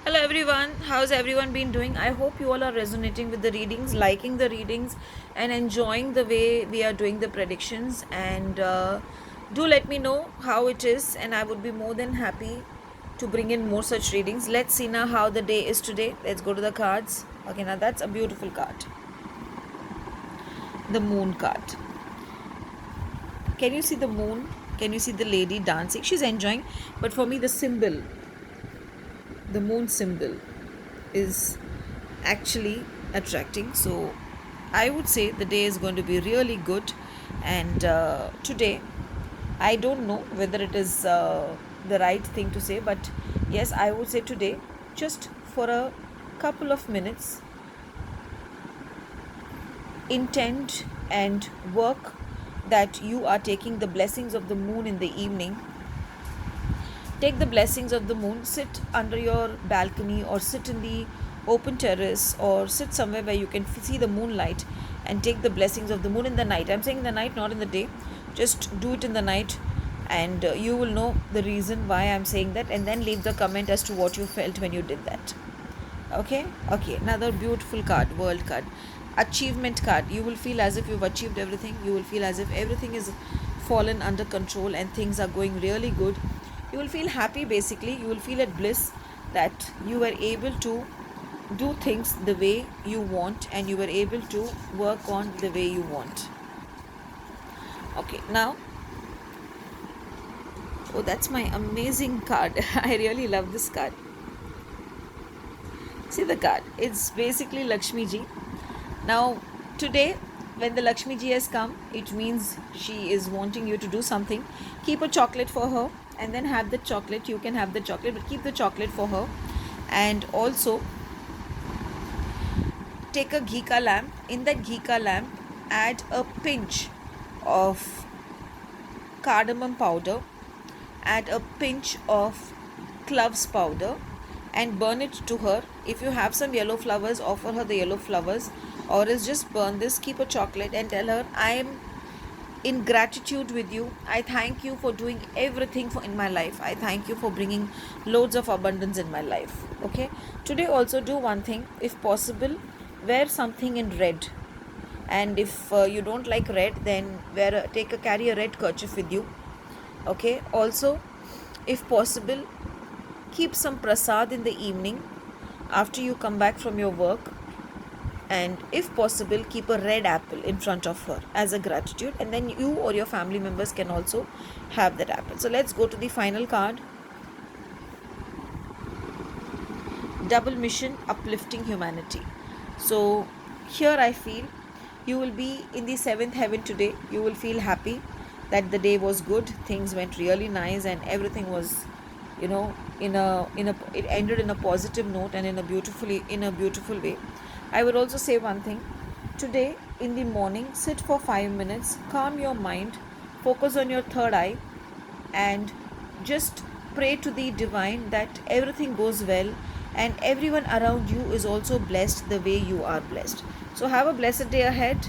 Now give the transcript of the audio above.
Hello everyone, how's everyone been doing? I hope you all are resonating with the readings, liking the readings, and enjoying the way we are doing the predictions. And do let me know how it is, and I would be more than happy to bring in more such readings. Let's see now how the day is today. Let's go to the cards. Okay, now that's a beautiful card, the moon card. Can you see the moon? Can you see the lady dancing? She's enjoying, but for me, the symbol, the moon symbol, is actually attracting. So I would say the day is going to be really good. And today, I don't know whether it is the right thing to say, but yes, I would say today, just for a couple of minutes, intend and work that you are taking the blessings of the moon in the evening. Take the blessings of the moon, sit under your balcony or sit in the open terrace or sit somewhere where you can see the moonlight and take the blessings of the moon in the night. I'm saying in the night, not in the day. Just do it in the night, and you will know the reason why I'm saying that, and then leave the comment as to what you felt when you did that. Okay, another beautiful card, world card, achievement card. You will feel as if you've achieved everything. You will feel as if everything is fallen under control and things are going really good. You will feel happy. Basically, you will feel at bliss that you were able to do things the way you want and you were able to work on the way you want. Okay, now, oh, that's my amazing card. I really love this card. See the card, it's basically Lakshmi ji. Now today, when the Lakshmi ji has come, it means she is wanting you to do something. Keep a chocolate for her and then have the chocolate. You can have the chocolate, but keep the chocolate for her. And also take a ghee ka lamp. In that ghee ka lamp, add a pinch of cardamom powder, add a pinch of cloves powder, and burn it to her. If you have some yellow flowers, offer her the yellow flowers, or else just burn this. Keep a chocolate and tell her, I am in gratitude with you. I thank you for doing everything in my life. I thank you for bringing loads of abundance in my life. Okay, today also do one thing, if possible, wear something in red. And if you don't like red, then carry a red kerchief with you. Okay, also, if possible, keep some prasad in the evening after you come back from your work, and if possible, keep a red apple in front of her as a gratitude, and then you or your family members can also have that apple. So let's go to the final card, double mission, uplifting humanity. So here I feel you will be in the seventh heaven today. You will feel happy that the day was good, things went really nice, and everything was, it ended in a positive note and in a beautiful way. I would also say one thing, today in the morning, sit for 5 minutes, calm your mind, focus on your third eye, and just pray to the divine that everything goes well and everyone around you is also blessed the way you are blessed. So have a blessed day ahead.